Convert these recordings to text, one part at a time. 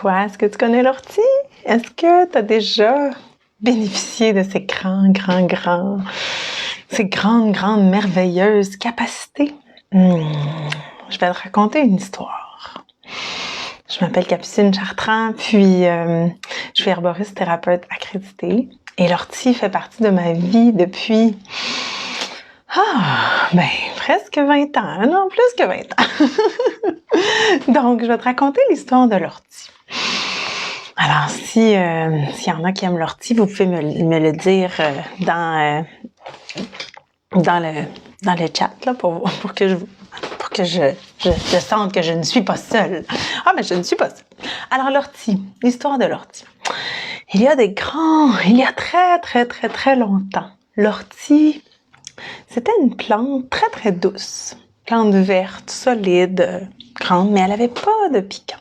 Toi, est-ce que tu connais l'ortie? Est-ce que tu as déjà bénéficié de ces ces grandes, merveilleuses capacités? Je vais te raconter une histoire. Je m'appelle Capucine Chartrand, puis je suis herboriste thérapeute accréditée. Et l'ortie fait partie de ma vie depuis presque 20 ans, non, plus que 20 ans. Donc, je vais te raconter l'histoire de l'ortie. Alors, s'il y en a qui aiment l'ortie, vous pouvez me le dire dans le chat là, pour que je sente que je ne suis pas seule. Ah, mais je ne suis pas seule. Alors, l'ortie, l'histoire de l'ortie. Il y a très longtemps, l'ortie, c'était une plante très douce. Plante verte, solide, grande, mais elle n'avait pas de piquant.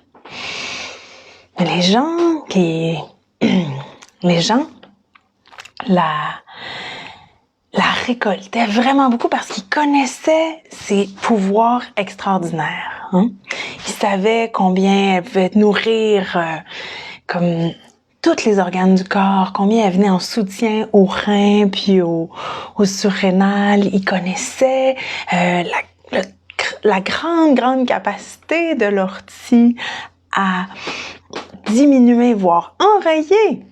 Mais les gens la récoltaient vraiment beaucoup parce qu'ils connaissaient ses pouvoirs extraordinaires. Hein? Ils savaient combien elle pouvait nourrir comme tous les organes du corps, combien elle venait en soutien aux reins puis aux surrénales. Ils connaissaient la grande capacité de l'ortie à diminuer, voire enrayer,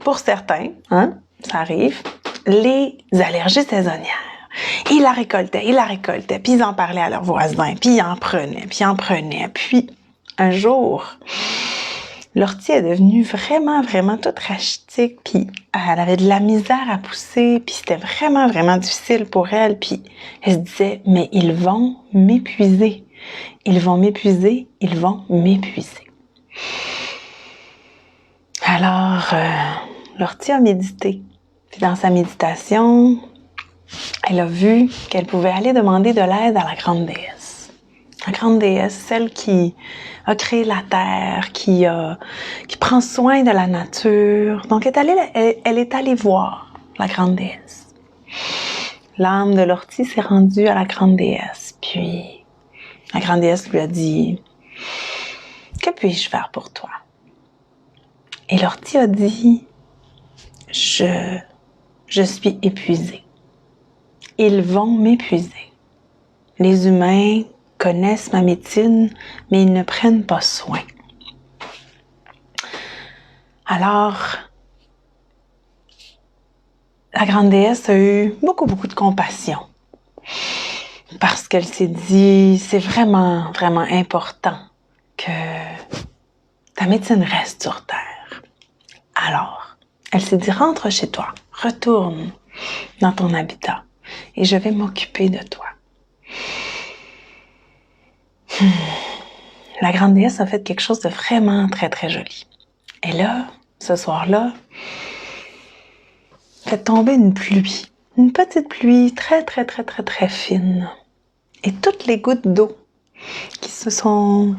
pour certains, hein, ça arrive, les allergies saisonnières. Ils la récoltaient, puis ils en parlaient à leurs voisins, puis ils en prenaient. Puis un jour, l'ortie est devenue vraiment toute rachitique, puis elle avait de la misère à pousser, puis c'était vraiment difficile pour elle, puis elle se disait, mais ils vont m'épuiser. Alors, l'ortie a médité. Puis dans sa méditation, elle a vu qu'elle pouvait aller demander de l'aide à la grande déesse. La grande déesse, celle qui a créé la terre, qui prend soin de la nature. Donc, elle est allée voir la grande déesse. L'âme de l'ortie s'est rendue à la grande déesse. Puis, la grande déesse lui a dit, « Que puis-je faire pour toi? » Et l'ortie a dit, « Je suis épuisée. Ils vont m'épuiser. Les humains connaissent ma médecine, mais ils ne prennent pas soin. » Alors, la grande déesse a eu beaucoup de compassion. Parce qu'elle s'est dit, c'est vraiment important que ta médecine reste sur Terre. Alors, elle s'est dit, rentre chez toi, retourne dans ton habitat et je vais m'occuper de toi. La grande déesse a fait quelque chose de vraiment très joli. Et là, ce soir-là, fait tomber une pluie. Une petite pluie très fine. Et toutes les gouttes d'eau qui sont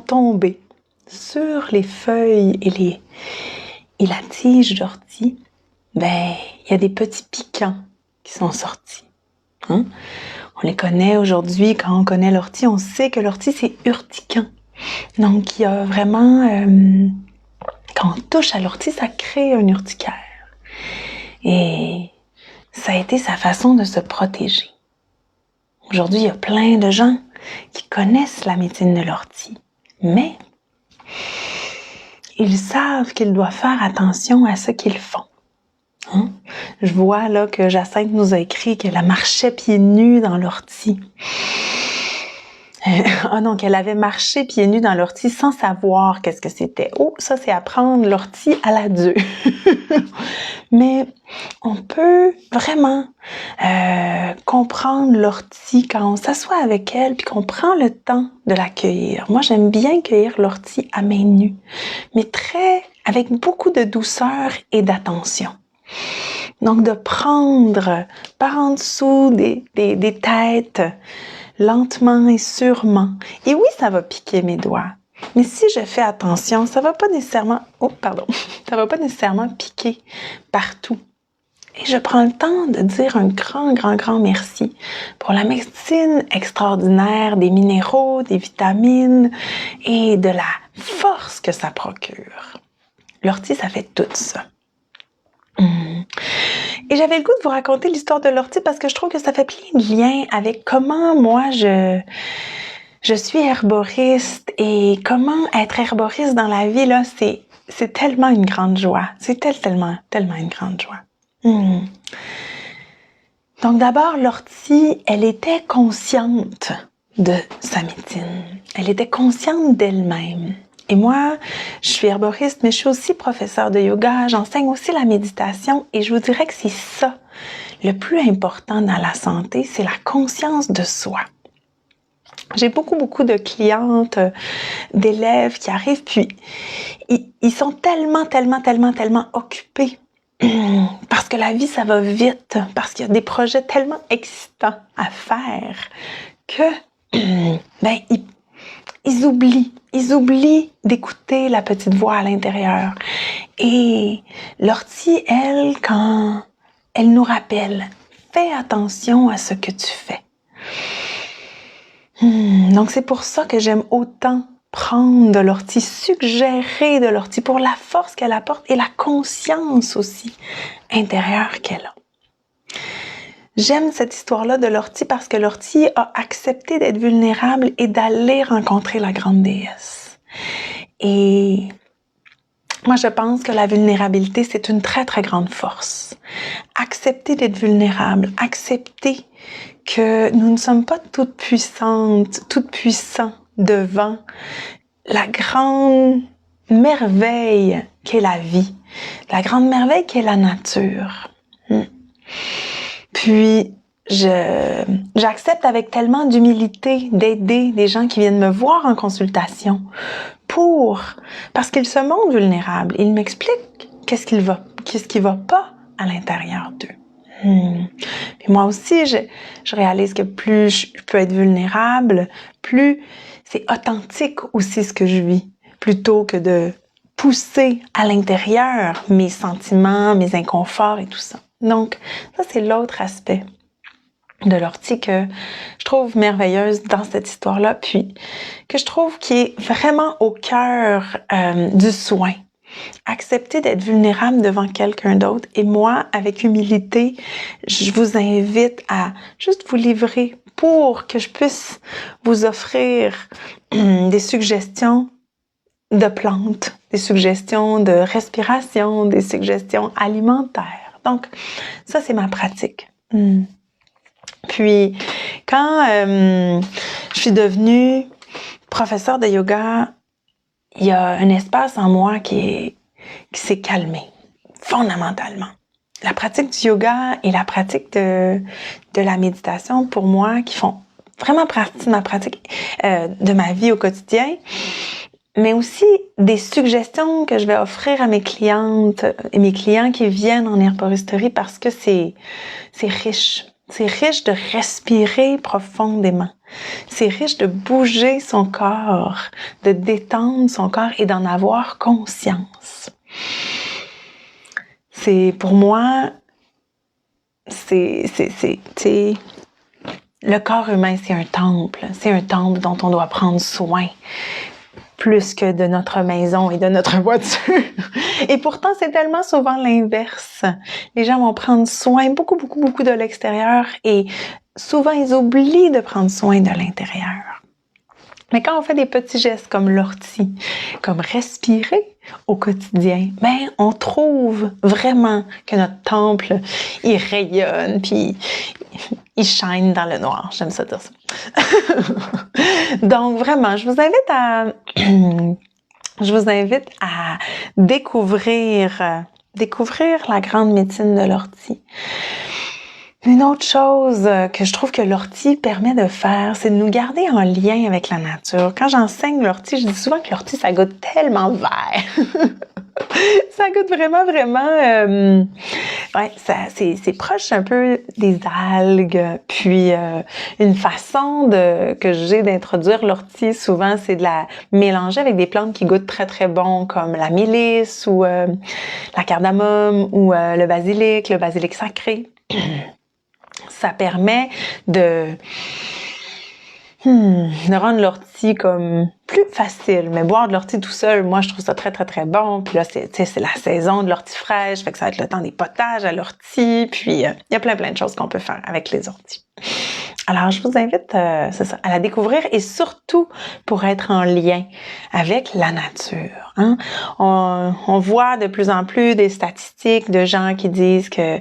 tombées sur les feuilles et la tige d'ortie, il y a des petits piquants qui sont sortis. Hein? On les connaît aujourd'hui, quand on connaît l'ortie, on sait que l'ortie, c'est urticant. Donc, il y a vraiment, quand on touche à l'ortie, ça crée un urticaire. Et ça a été sa façon de se protéger. Aujourd'hui, il y a plein de gens qui connaissent la médecine de l'ortie, mais ils savent qu'ils doivent faire attention à ce qu'ils font. Hein? Je vois là que Jacinthe nous a écrit qu'elle marchait pieds nus dans l'ortie. Donc elle avait marché pieds nus dans l'ortie sans savoir qu'est-ce que c'était. Oh, ça c'est apprendre l'ortie à la dure. Mais on peut vraiment comprendre l'ortie quand on s'assoit avec elle puis qu'on prend le temps de la cueillir. Moi, j'aime bien cueillir l'ortie à main nue, mais avec beaucoup de douceur et d'attention. Donc, de prendre par en dessous des têtes, lentement et sûrement. Et oui, ça va piquer mes doigts. Mais si je fais attention, ça va pas nécessairement piquer partout. Et je prends le temps de dire un grand merci pour la médecine extraordinaire des minéraux, des vitamines et de la force que ça procure. L'ortie, ça fait tout ça. Et j'avais le goût de vous raconter l'histoire de l'ortie parce que je trouve que ça fait plein de liens avec comment moi je suis herboriste et comment être herboriste dans la vie, là, c'est tellement une grande joie. C'est tellement une grande joie. Donc d'abord, l'ortie, elle était consciente de sa médecine. Elle était consciente d'elle-même. Et moi, je suis herboriste, mais je suis aussi professeure de yoga, j'enseigne aussi la méditation et je vous dirais que c'est ça le plus important dans la santé, c'est la conscience de soi. J'ai beaucoup de clientes, d'élèves qui arrivent, puis ils sont tellement occupés parce que la vie, ça va vite, parce qu'il y a des projets tellement excitants à faire que ben, ils oublient d'écouter la petite voix à l'intérieur. Et l'ortie, elle, quand elle nous rappelle, fais attention à ce que tu fais. Donc c'est pour ça que j'aime autant prendre de l'ortie, suggérer de l'ortie pour la force qu'elle apporte et la conscience aussi intérieure qu'elle a. J'aime cette histoire-là de l'ortie parce que l'ortie a accepté d'être vulnérable et d'aller rencontrer la grande déesse. Et moi, je pense que la vulnérabilité, c'est une très grande force. Accepter d'être vulnérable, accepter que nous ne sommes pas toutes puissantes, toutes puissants devant la grande merveille qu'est la vie, la grande merveille qu'est la nature. Puis, j'accepte avec tellement d'humilité d'aider des gens qui viennent me voir en consultation parce qu'ils se montrent vulnérables. Ils m'expliquent qu'est-ce qui va pas à l'intérieur d'eux. Puis moi aussi, je réalise que plus je peux être vulnérable, plus c'est authentique aussi ce que je vis, plutôt que de pousser à l'intérieur mes sentiments, mes inconforts et tout ça. Donc, ça, c'est l'autre aspect de l'ortie que je trouve merveilleuse dans cette histoire-là, puis que je trouve qui est vraiment au cœur du soin. Accepter d'être vulnérable devant quelqu'un d'autre. Et moi, avec humilité, je vous invite à juste vous livrer pour que je puisse vous offrir des suggestions de plantes, des suggestions de respiration, des suggestions alimentaires. Donc, ça, c'est ma pratique. Puis, quand je suis devenue professeure de yoga, il y a un espace en moi qui s'est calmé, fondamentalement. La pratique du yoga et la pratique de la méditation, pour moi, qui font vraiment partie de ma pratique, de ma vie au quotidien, mais aussi des suggestions que je vais offrir à mes clientes et mes clients qui viennent en herboristerie parce que c'est riche. C'est riche de respirer profondément. C'est riche de bouger son corps, de détendre son corps et d'en avoir conscience. C'est, pour moi, le corps humain, c'est un temple. C'est un temple dont on doit prendre soin. Plus que de notre maison et de notre voiture. Et pourtant, c'est tellement souvent l'inverse. Les gens vont prendre soin beaucoup de l'extérieur et souvent, ils oublient de prendre soin de l'intérieur. Mais quand on fait des petits gestes comme l'ortie, comme respirer au quotidien, ben, on trouve vraiment que notre temple, il rayonne, puis il shine dans le noir. J'aime ça dire ça. Donc, vraiment, je vous invite à découvrir la grande médecine de l'ortie. Une autre chose que je trouve que l'ortie permet de faire, c'est de nous garder en lien avec la nature. Quand j'enseigne l'ortie, je dis souvent que l'ortie, ça goûte tellement vert. Ça goûte vraiment, vraiment... ouais, c'est proche un peu des algues. Puis, une façon que j'ai d'introduire l'ortie, souvent, c'est de la mélanger avec des plantes qui goûtent très, très bon, comme la mélisse ou la cardamome ou le basilic sacré. Ça permet de rendre l'ortie comme plus facile. Mais boire de l'ortie tout seul, moi, je trouve ça très, très, très bon. Puis là, c'est la saison de l'ortie fraîche, fait que ça va être le temps des potages à l'ortie. Puis, il y a plein, plein de choses qu'on peut faire avec les orties. Alors, je vous invite, c'est ça, à la découvrir et surtout pour être en lien avec la nature. Hein? On voit de plus en plus des statistiques de gens qui disent que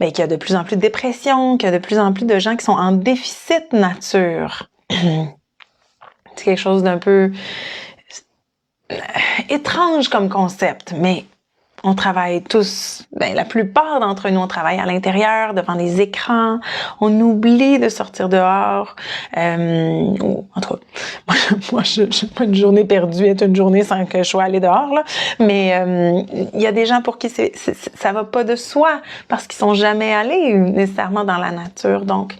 qu'il y a de plus en plus de dépression, qu'il y a de plus en plus de gens qui sont en déficit nature. C'est quelque chose d'un peu étrange comme concept, mais on travaille tous, la plupart d'entre nous, on travaille à l'intérieur, devant des écrans, on oublie de sortir dehors. En tout cas, moi une journée perdue est une journée sans que je sois allée dehors, là. Mais il y a des gens pour qui ça va pas de soi, parce qu'ils sont jamais allés nécessairement dans la nature. Donc,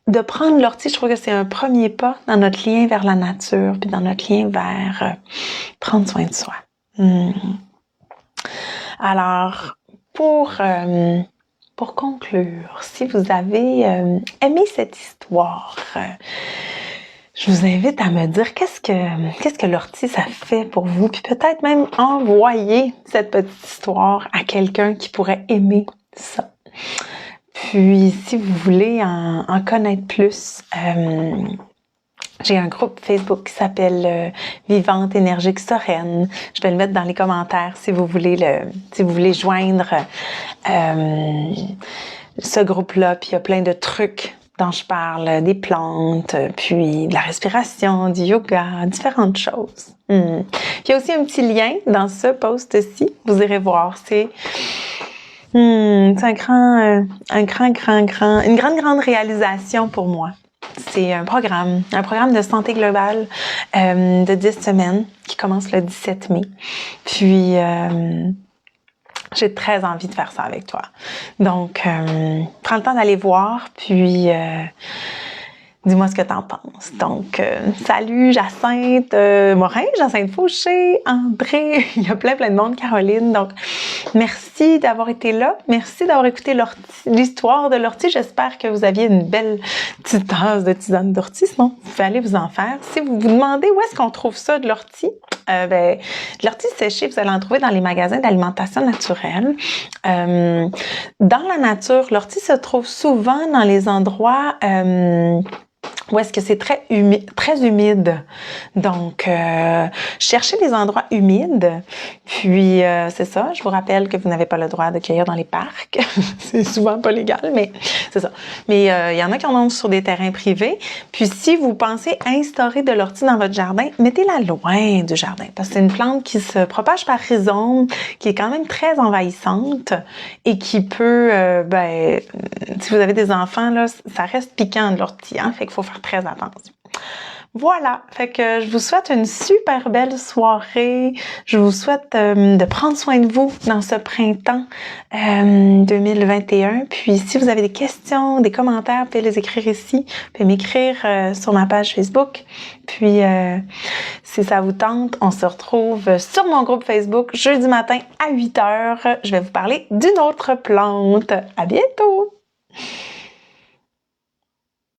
de prendre l'ortie, je trouve que c'est un premier pas dans notre lien vers la nature, puis dans notre lien vers prendre soin de soi. Alors, pour conclure, si vous avez aimé cette histoire, je vous invite à me dire qu'est-ce que l'ortie ça fait pour vous, puis peut-être même envoyer cette petite histoire à quelqu'un qui pourrait aimer ça. Puis, si vous voulez en connaître plus, j'ai un groupe Facebook qui s'appelle Vivante énergique sereine. Je vais le mettre dans les commentaires si vous voulez joindre ce groupe-là. Puis il y a plein de trucs dont je parle, des plantes, puis de la respiration, du yoga, différentes choses. Puis il y a aussi un petit lien dans ce post-ci. Vous irez voir. C'est une grande réalisation pour moi. C'est un programme de santé globale de 10 semaines qui commence le 17 mai. Puis, j'ai très envie de faire ça avec toi. Donc, prends le temps d'aller voir, puis dis-moi ce que t'en penses. Donc, salut Jacinthe Morin, Jacinthe Fauché, André, il y a plein de monde, Caroline. Donc, merci d'avoir été là. Merci d'avoir écouté l'histoire de l'ortie. J'espère que vous aviez une belle petite tasse de tisane d'ortie. Sinon, vous pouvez aller vous en faire. Si vous vous demandez où est-ce qu'on trouve ça de l'ortie, de l'ortie séchée, vous allez en trouver dans les magasins d'alimentation naturelle. Dans la nature, l'ortie se trouve souvent dans les endroits où est-ce que c'est très humide. Donc, cherchez des endroits humides. Puis, c'est ça. Je vous rappelle que vous n'avez pas le droit de cueillir dans les parcs. C'est souvent pas légal, mais c'est ça. Mais il y en a qui en ont sur des terrains privés. Puis, si vous pensez instaurer de l'ortie dans votre jardin, mettez-la loin du jardin. Parce que c'est une plante qui se propage par rhizome, qui est quand même très envahissante et qui peut, si vous avez des enfants, là, ça reste piquant de l'ortie, hein? Fait qu'il faut faire très attention. Voilà, fait que je vous souhaite une super belle soirée. Je vous souhaite de prendre soin de vous dans ce printemps 2021. Puis si vous avez des questions, des commentaires, vous pouvez les écrire ici. Vous pouvez m'écrire sur ma page Facebook. Puis si ça vous tente, on se retrouve sur mon groupe Facebook jeudi matin à 8h. Je vais vous parler d'une autre plante. À bientôt!